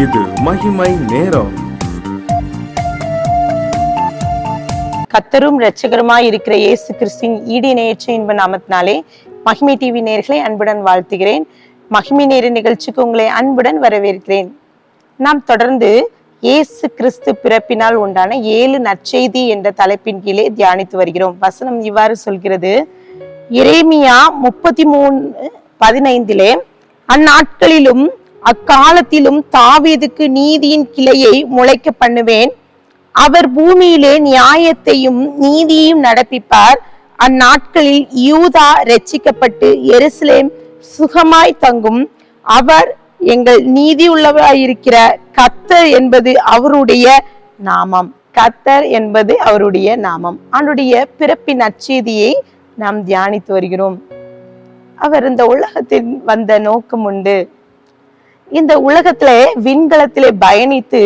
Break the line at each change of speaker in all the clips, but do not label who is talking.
இது மகிமை நேரம்.
கர்த்தரும் இரட்சகருமாய் இருக்கிற இயேசு கிறிஸ்துவின் ஈடு இணையற்ற இன்ப நாமத்தினாலே மகிமை டிவி நேயர்களை அன்புடன் வாழ்த்துகிறேன். மகிமை நேர நிகழ்ச்சிக்கு உங்களை அன்புடன் வரவேற்கிறேன். நாம் தொடர்ந்து இயேசு கிறிஸ்து பிறப்பினால் உண்டான 7 நற்செய்தி என்ற தலைப்பின் கீழே தியானித்து வருகிறோம். வசனம் இவ்வாறு சொல்கிறது. எரேமியா 33:15 அந்நாட்களிலும் அக்காலத்திலும் தாவீதுக்கு நீதியின் கிளையை முளைக்க பண்ணுவேன். அவர் பூமியிலே நியாயத்தையும் நீதியையும் நடப்பிப்பார். அந்நாட்களில் யூதா ரட்சிக்கப்பட்டு எருசலேம் சுகமாய் தங்கும். அவர் எங்கள் நீதி உள்ளவராயிருக்கிற கர்த்தர் என்பது அவருடைய நாமம். கர்த்தர் என்பது அவருடைய நாமம். அவருடைய பிறப்பின் நற்செய்தியை நாம் தியானித்து வருகிறோம். அவர் இந்த உலகத்தில் வந்த நோக்கம் உண்டு. இந்த உலகத்திலே விண்கலத்திலே பயணித்து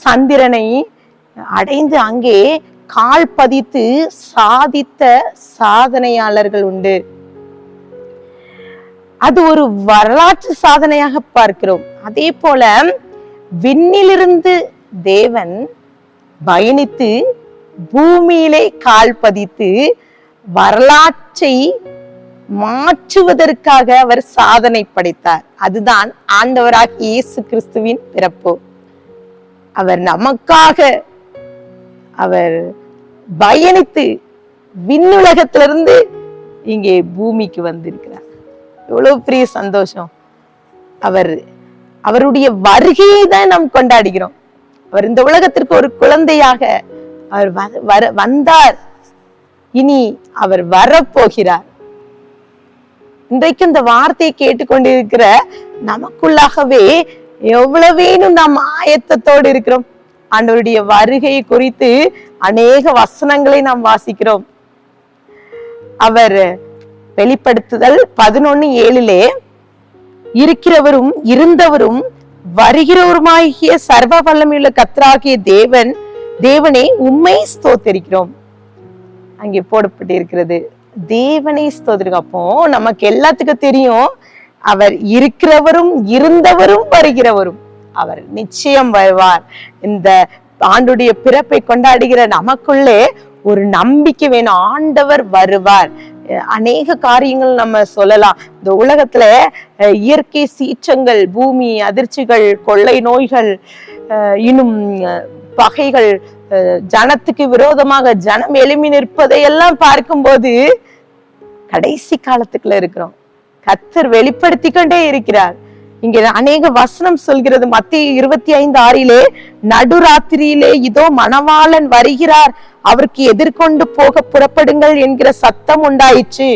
சந்திரனை அடைந்து அங்கே கால் பதித்து சாதித்த சாதனையாளர்கள் உண்டு. அது ஒரு வரலாற்று சாதனையாக பார்க்கிறோம். அதே போல விண்ணிலிருந்து தேவன் பயணித்து பூமியிலே கால் பதித்து வரலாற்றை மாற்றுவதற்காக அவர் சாதனை படைத்தார். அதுதான் ஆண்டவராகிய இயேசு கிறிஸ்துவின் பிறப்பு. அவர் நமக்காக அவர் பயணித்து விண்ணுலகத்திலிருந்து இங்கே பூமிக்கு வந்திருக்கிறார். எவ்வளவு பெரிய சந்தோஷம்! அவருடைய வருகையை தான் நாம் கொண்டாடுகிறோம். அவர் இந்த உலகத்திற்கு ஒரு குழந்தையாக அவர் வந்தார். இனி அவர் வரப்போகிறார். இன்றைக்கு இந்த வார்த்தையை கேட்டுக்கொண்டிருக்கிற நமக்குள்ளாகவே எவ்வளவேனும் நாம் ஆயத்தத்தோடு இருக்கிறோம். ஆண்டவருடைய வருகை குறித்து அநேக வசனங்களை நாம் வாசிக்கிறோம். அவர் வெளிப்படுத்துதல் 11:7 இருக்கிறவரும் இருந்தவரும் வருகிறவருமாகிய சர்வ வல்லமையுள்ள கர்த்தராகிய தேவனே உம்மை ஸ்தோத்திரிக்கிறோம். அங்கே போடப்பட்டிருக்கிறது தேவனை ஸ்தோத்திரிக்கிறோம். அப்போ நமக்கு எல்லாத்துக்கும் தெரியும் அவர் இருக்கிறவரும் இருந்தவரும் வருகிறவரும். அவர் நிச்சயம் வருவார். இந்த ஆண்டுடைய பிறப்பை கொண்டாடுகிற நமக்குள்ளே ஒரு நம்பிக்கை வேணும். ஆண்டவர் வருவார். அநேக காரியங்கள் நம்ம சொல்லலாம். இந்த உலகத்துல இயற்கை சீற்றங்கள், பூமி அதிர்ச்சிகள், கொள்ளை நோய்கள், இன்னும் பகைகள், ஜனத்துக்கு விரோதமாக ஜனம் எழும்பி நிற்பதையெல்லாம் பார்க்கும்போது கடைசி காலத்துக்குள்ள இருக்கிறோம். கர்த்தர் வெளிப்படுத்தி கொண்டே இருக்கிறார். இங்க அநேக வசனம் சொல்கிறது. மத்தேயு 25:6 நடுராத்திரியிலே இதோ மணவாளன் வருகிறார், அவருக்கு எதிர்கொண்டு போக புறப்படுங்கள் என்கிற சத்தம் உண்டாயிற்று.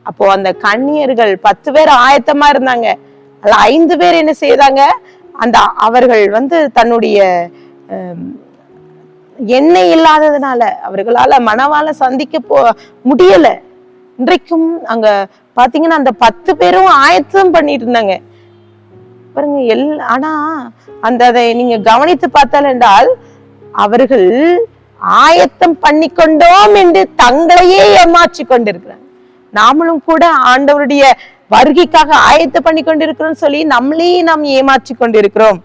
அப்போ அந்த கன்னியர்கள் 10 பேர் ஆயத்தமா இருந்தாங்க. அதுல 5 பேர் என்ன செய்தாங்க? அவர்கள் தன்னுடைய எண்ணெய் இல்லாததுனால அவர்களால மணவாள சந்திக்க முடியல. இன்றைக்கும் அங்க பாத்தீங்கன்னா அந்த 10 பேரும் ஆயத்தம் பண்ணிட்டு இருந்தாங்க பாருங்க. ஆனா அதை நீங்க கவனித்து பார்த்தால் என்றால் அவர்கள் ஆயத்தம் பண்ணி கொண்டோம் என்று தங்களையே ஏமாற்றி கொண்டிருக்கிறாங்க. நாமளும் கூட ஆண்டவருடைய வருகைக்காக ஆயத்தம் பண்ணி கொண்டிருக்கிறோம் சொல்லி நாம் ஏமாற்றி கொண்டிருக்கிறோம்.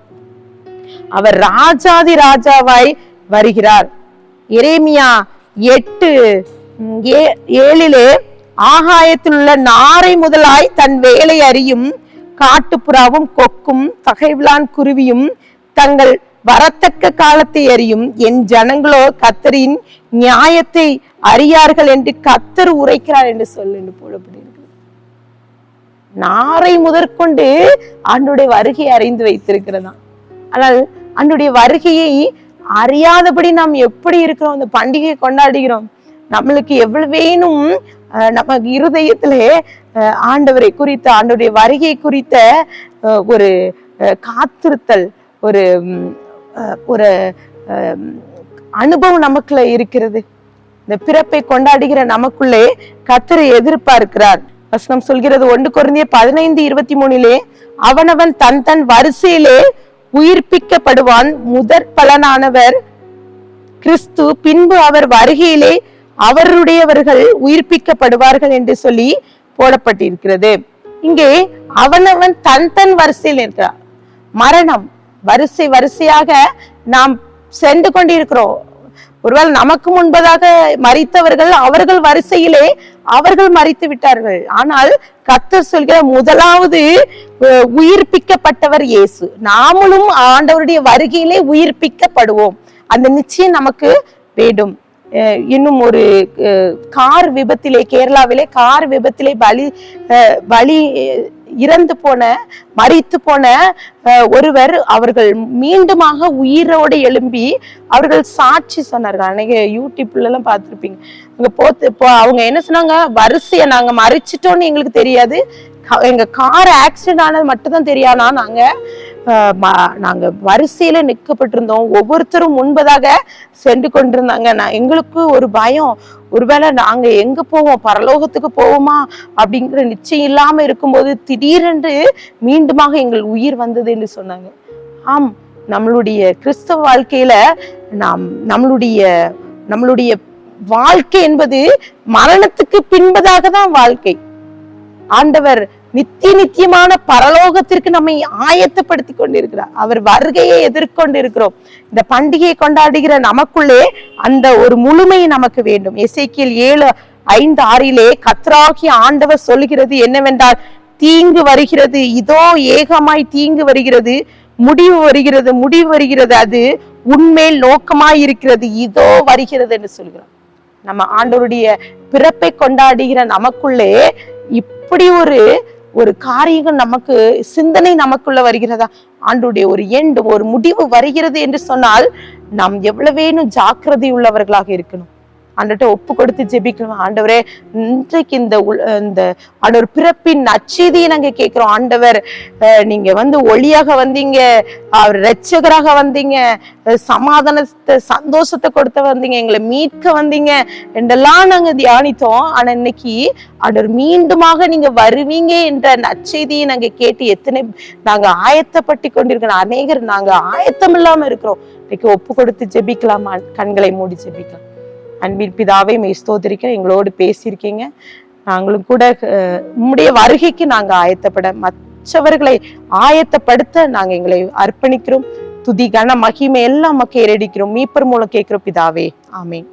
அவர் ராஜாதி ராஜாவாய் வருகிறார். எரேமியா 8:7 ஆகாயத்தில் உள்ள நாரை முதலாய் தன் வேலை அறியும் காட்டுப்புறாவும் கொக்கும் தகைவிலான் குருவியும் தங்கள் வரத்தக்க காலத்தை அறியும். என் ஜனங்களோ கர்த்தரின் நியாயத்தை அறியார்கள் என்று கர்த்தர் உரைக்கிறார் என்று சொல்லு போடப்படுகிறது. நாரை முதற்கொண்டு ஆண்டுடைய வருகையை அறிந்து வைத்திருக்கிறதா. ஆனால் ஆண்டுடைய வருகையை அறியாதபடி நாம் எப்படி இருக்கிறோம்? அந்த பண்டிகையை கொண்டாடுகிறோம். நம்மளுக்கு எவ்வளவேனும் நம்ம இருதயத்திலே ஆண்டவரை குறித்த ஆண்டவருடைய வருகை குறித்த ஒரு காத்திருத்தல், ஒரு ஒரு அனுபவம் நமக்குள்ள இருக்கிறது. இந்த பிறப்பை கொண்டாடுகிற நமக்குள்ளே கர்த்தரை எதிர்பார்க்கிறார். வசனம் சொல்கிறது 1 கொரிந்தியர் 15:23 அவனவன் தன் வரிசையிலே உயிர்ப்பிக்கப்படுவான். முதற் பலனானவர் கிறிஸ்து, பின்பு அவர் வருகையிலே அவருடையவர்கள் உயிர்ப்பிக்கப்படுவார்கள் என்று சொல்லி போடப்பட்டிருக்கிறது. இங்கே அவனவன் தன் வரிசையில் இருக்கிறார். மரணம் வரிசையாக நாம் சென்று கொண்டிருக்கிறோம். ஒருவேளை நமக்கு முன்பதாக மரித்தவர்கள் அவர்கள் வரிசையிலே அவர்கள் மரித்து விட்டார்கள். ஆனால் கர்த்தர் சொல்கிற முதலாவது உயிர்ப்பிக்கப்பட்டவர் இயேசு. நாமளும் ஆண்டவருடைய வருகையிலே உயிர்ப்பிக்கப்படுவோம். அந்த நிச்சயம் நமக்கு வேண்டும். இன்னும் ஒரு கார் விபத்திலே, கேரளாவிலே கார் விபத்திலே பலி இறந்து போன மரித்து போன ஒருவர் அவர்கள் மீண்டுமாக உயிரோடு எழும்பி அவர்கள் சாட்சி சொன்னார்கள். அன்னைக்கு யூடியூப்ல எல்லாம் பார்த்திருப்பீங்க. அங்க அவங்க என்ன சொன்னாங்க, வரிசைய நாங்க மறிச்சிட்டோம்னு எங்களுக்கு தெரியாது, எங்க கார் ஆக்சிடென்ட் ஆனது மட்டும்தான் தெரியாதா, நாங்க வரிசையில நிற்கப்பட்டிருந்தோம், ஒவ்வொருத்தரும் முன்பதாக சென்று கொண்டிருந்தாங்க. எங்களுக்கு ஒரு பயம், ஒருவேளை நாங்க எங்க போவோம், பரலோகத்துக்கு போவோமா அப்படிங்கிற நிச்சயம் இல்லாம இருக்கும்போது திடீரென்று மீண்டுமாக எங்கள் உயிர் வந்தது என்று சொன்னாங்க. ஆம், நம்மளுடைய கிறிஸ்தவ வாழ்க்கையில நம்மளுடைய வாழ்க்கை என்பது மரணத்துக்கு பின்பதாக தான் வாழ்க்கை. ஆண்டவர் நித்தியமான பரலோகத்திற்கு நம்மை ஆயத்தப்படுத்தி கொண்டிருக்கிறார். அவர் வருகையை எதிர்கொண்டு இருக்கிறோம். இந்த பண்டிகையை கொண்டாடுகிற நமக்குள்ளே அந்த ஒரு முழுமை நமக்கு வேண்டும். எசேக்கியேல் 7:5-6 கர்த்தராகிய ஆண்டவர் சொல்லுகிறது என்னவென்றால், தீங்கு வருகிறது, இதோ ஏகமாய் தீங்கு வருகிறது, முடிவு வருகிறது, அது உன்மேல் நோக்கமாய் இருக்கிறது, இதோ வருகிறது என்று சொல்கிறார். நம்ம ஆண்டவருடைய பிறப்பை கொண்டாடுகிற நமக்குள்ளே இப்படி ஒரு காரியங்கள் நமக்கு சிந்தனை நமக்குள்ள வருகிறதா, ஆண்டவருடைய ஒரு முடிவு வருகிறது என்று சொன்னால் நாம் எவ்வளவேனும் ஜாக்கிரதை உள்ளவர்களாக இருக்கணும். ஆண்டவர்கிட்ட ஒப்பு கொடுத்து ஜெபிக்கணும். ஆண்டவரே, இன்றைக்கு இந்த ஆண்டவர் பிறப்பின் நற்செய்தியை நாங்க கேட்கிறோம். ஆண்டவர், நீங்க ஒளியாக வந்தீங்க, அவர் இரட்சகராக வந்தீங்க, சமாதானத்தை சந்தோஷத்தை கொடுத்த வந்தீங்க, எங்களை மீட்க வந்தீங்க என்றெல்லாம் நாங்க தியானித்தோம். ஆனா இன்னைக்கு ஆண்டவர் மீண்டுமாக நீங்க வருவீங்க என்ற நற்செய்தியை நாங்க கேட்டு எத்தனை நாங்க ஆயத்தப்பட்டு கொண்டிருக்கிறோம். அநேகர் நாங்க ஆயத்தம் இல்லாம இருக்கிறோம். இன்னைக்கு ஒப்பு கொடுத்து ஜெபிக்கலாமா? கண்களை மூடி ஜெபிக்கலாம். அன்பின் பிதாவை மெய் ஸ்தோத்திரிக்கிறேன், எங்களோடு பேசியிருக்கீங்க. நாங்களும் கூட உம்முடைய வருகைக்கு நாங்க ஆயத்தப்பட, மற்றவர்களை ஆயத்தப்படுத்த நாங்க எங்களை அர்ப்பணிக்கிறோம். துதி கன மகிமை எல்லாம் மக்கள் ஏறடிக்கிறோம். மீட்பர் மூலம் கேட்கிறோம் பிதாவே, ஆமென்.